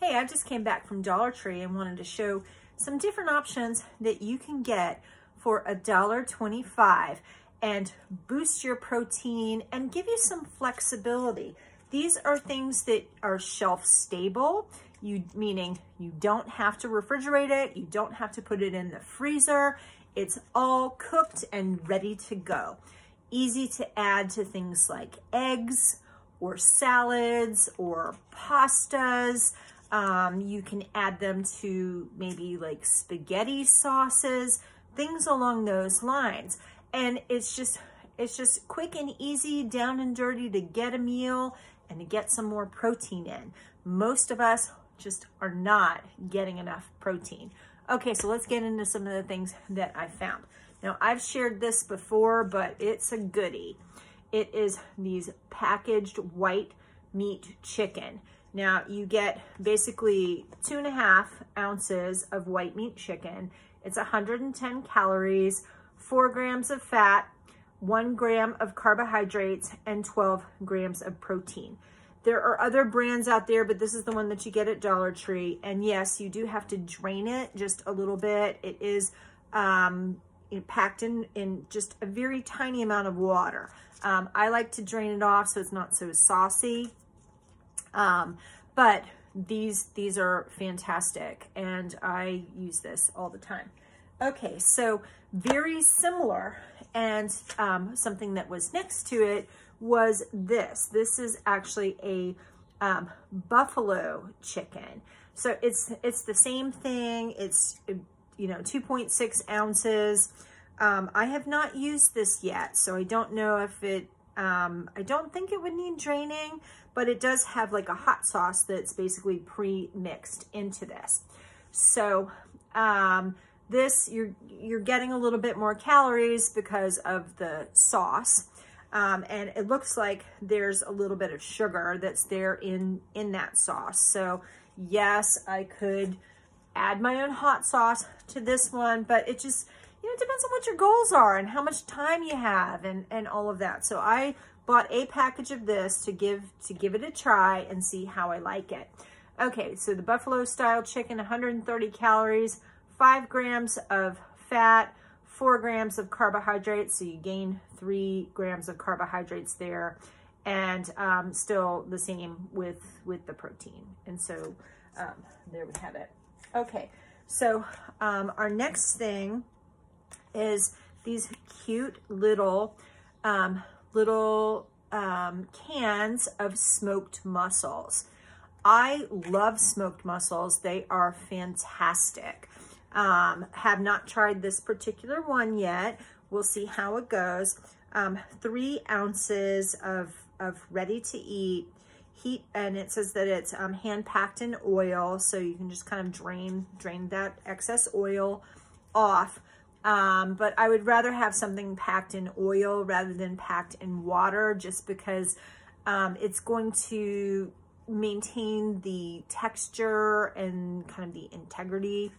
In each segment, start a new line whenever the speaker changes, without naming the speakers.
Hey, I just came back from Dollar Tree and wanted to show some different options that you can get for $1.25 and boost your protein and give you some flexibility. These are things that are shelf stable, meaning you don't have to refrigerate it, you don't have to put it in the freezer. It's all cooked and ready to go. Easy to add to things like eggs or salads or pastas. You can add them to maybe like spaghetti sauces, things along those lines. And it's just quick and easy, down and dirty to get a meal and to get some more protein in. Most of us just are not getting enough protein. Okay, so let's get into some of the things that I found. Now, I've shared this before, but it's a goodie. It is these packaged white meat chicken. Now, you get basically 2.5 ounces of white meat chicken. It's 110 calories, 4 grams of fat, 1 gram of carbohydrates, and 12 grams of protein. There are other brands out there, but this is the one that you get at Dollar Tree. And yes, you do have to drain it just a little bit. It is packed in just a very tiny amount of water. I like to drain it off so it's not so saucy. But these are fantastic and I use this all the time. Okay, so very similar, and something that was next to it was this. This is actually a buffalo chicken. So it's the same thing. It's 2.6 ounces. I have not used this yet, so I don't know if it, I don't think it would need draining, but it does have like a hot sauce that's basically pre-mixed into this. So this, you're getting a little bit more calories because of the sauce. And it looks like there's a little bit of sugar that's there in that sauce. So yes, I could add my own hot sauce to this one, but it just, it depends on what your goals are and how much time you have and all of that. So I bought a package of this to give it a try and see how I like it. Okay, so the buffalo style chicken, 130 calories, 5 grams of fat, 4 grams of carbohydrates, so you gain 3 grams of carbohydrates there, and still the same with the protein. And so there we have it. Okay, so our next thing is these cute little cans of smoked mussels. I love smoked mussels. They are fantastic. Have not tried this particular one yet. We'll see how it goes. 3 ounces of ready to eat heat, and it says that it's hand packed in oil, so you can just kind of drain that excess oil off. But I would rather have something packed in oil rather than packed in water, just because it's going to maintain the texture and kind of the integrity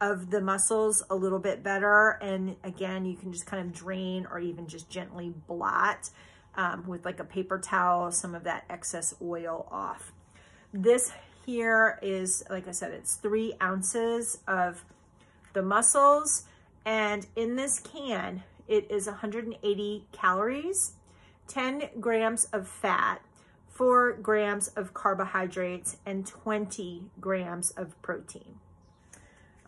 of the mussels a little bit better. And again, you can just kind of drain or even just gently blot with like a paper towel some of that excess oil off. This here is, like I said, it's 3 ounces of the mussels. And in this can, it is 180 calories, 10 grams of fat, 4 grams of carbohydrates, and 20 grams of protein.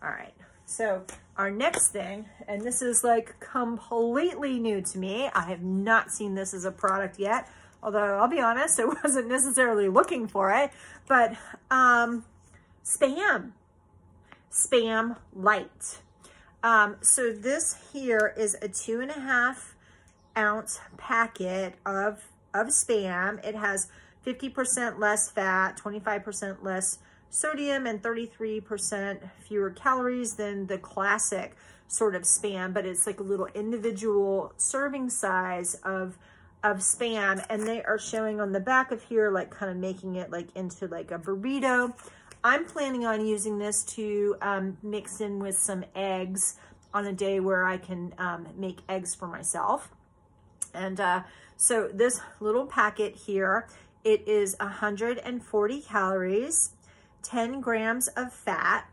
All right, so our next thing, and this is like completely new to me. I have not seen this as a product yet, although I'll be honest, I wasn't necessarily looking for it, but Spam Light. So this here is a 2.5 ounce packet of Spam. It has 50% less fat, 25% less sodium, and 33% fewer calories than the classic sort of Spam, but it's like a little individual serving size of Spam, and they are showing on the back of here, like kind of making it like into like a burrito. I'm planning on using this to mix in with some eggs on a day where I can make eggs for myself. And so this little packet here, it is 140 calories, 10 grams of fat,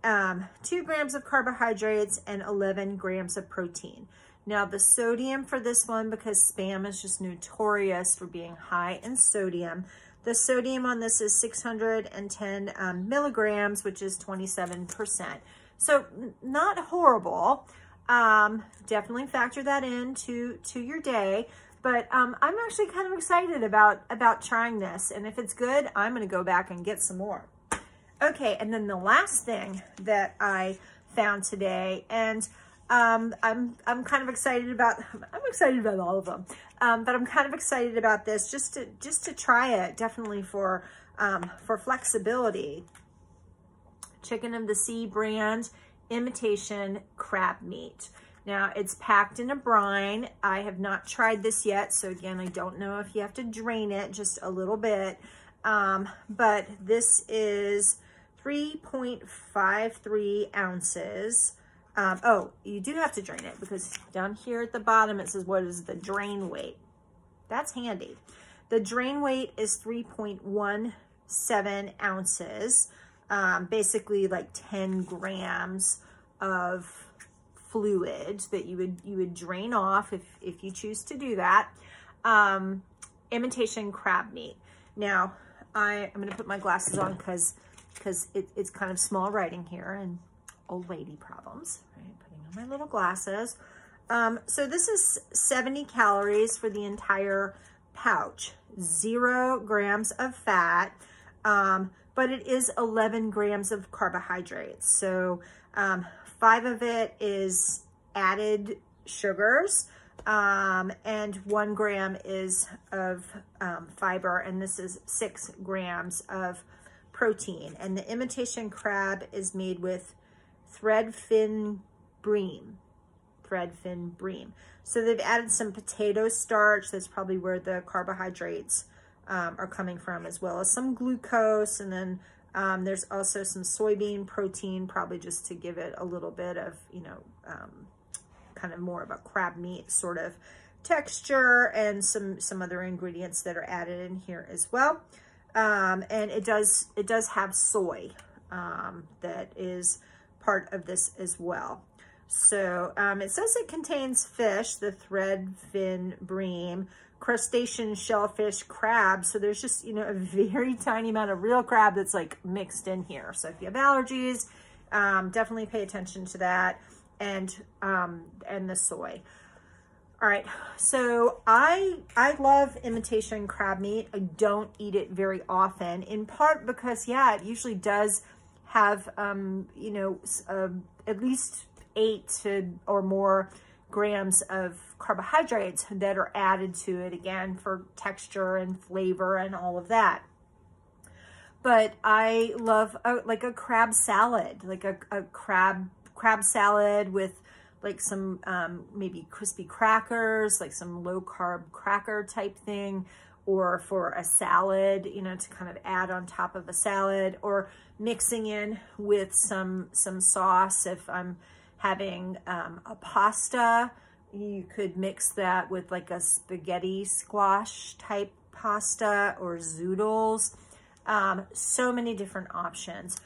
2 grams of carbohydrates, and 11 grams of protein. Now the sodium for this one, because Spam is just notorious for being high in sodium, the sodium on this is 610 milligrams, which is 27%. So not horrible. Definitely factor that into your day. But I'm actually kind of excited about trying this. And if it's good, I'm going to go back and get some more. Okay, and then the last thing that I found today, and I'm kind of excited about, I'm excited about all of them, but I'm kind of excited about this just to try it, definitely for flexibility. Chicken of the Sea brand imitation crab meat. Now it's packed in a brine. I have not tried this yet, so again, I don't know if you have to drain it just a little bit, but this is 3.53 ounces. Oh, you do have to drain it, because down here at the bottom it says what is the drain weight. That's handy. The drain weight is 3.17 ounces, basically like 10 grams of fluid that you would drain off if you choose to do that. Imitation crab meat. Now I'm going to put my glasses on because it's kind of small writing here and old lady problems, right? Putting on my little glasses. So this is 70 calories for the entire pouch, 0 grams of fat, but it is 11 grams of carbohydrates. So 5 of it is added sugars, and 1 gram is of fiber, and this is 6 grams of protein. And the imitation crab is made with threadfin bream. So they've added some potato starch. That's probably where the carbohydrates are coming from, as well as some glucose. And then there's also some soybean protein, probably just to give it a little bit of, you know, kind of more of a crab meat sort of texture, and some other ingredients that are added in here as well. And it does have soy that is part of this as well. So it says it contains fish, the threadfin bream, crustacean, shellfish, crab. So there's just, you know, a very tiny amount of real crab that's like mixed in here. So if you have allergies, definitely pay attention to that, and the soy. All right, so I love imitation crab meat. I don't eat it very often, in part because, yeah, it usually does have, you know, at least 8 or more grams of carbohydrates that are added to it, again, for texture and flavor and all of that. But I love like a crab salad, like a crab salad with like some maybe crispy crackers, like some low carb cracker type thing, or for a salad, you know, to kind of add on top of a salad, or mixing in with some sauce. If I'm having a pasta, you could mix that with like a spaghetti squash type pasta or zoodles. So many different options.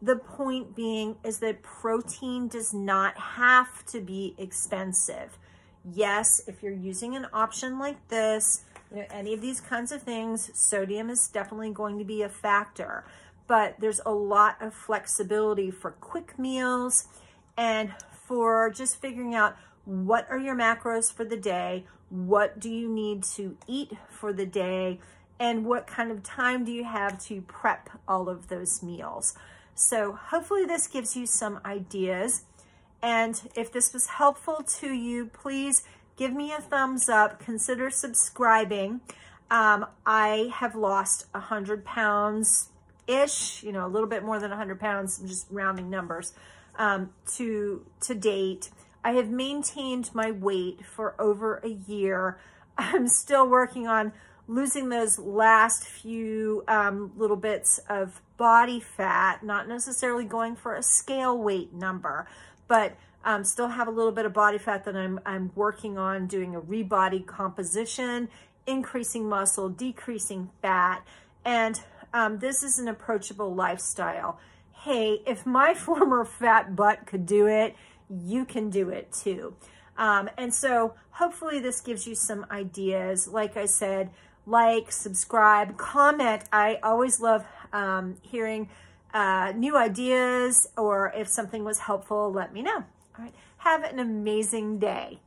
The point being is that protein does not have to be expensive. Yes, if you're using an option like this, you know, any of these kinds of things, sodium is definitely going to be a factor, but there's a lot of flexibility for quick meals and for just figuring out what are your macros for the day, what do you need to eat for the day, and what kind of time do you have to prep all of those meals. So hopefully this gives you some ideas. And if this was helpful to you, please give me a thumbs up. Consider subscribing. I have lost 100 pounds-ish, you know, a little bit more than 100 pounds, I'm just rounding numbers, to date. I have maintained my weight for over a year. I'm still working on losing those last few little bits of body fat, not necessarily going for a scale weight number, but still have a little bit of body fat that I'm working on doing a rebody composition, increasing muscle, decreasing fat, and This is an approachable lifestyle. Hey, if my former fat butt could do it, you can do it too. And so hopefully this gives you some ideas. Like I said, like, subscribe, comment. I always love hearing new ideas, or if something was helpful, let me know. All right. Have an amazing day.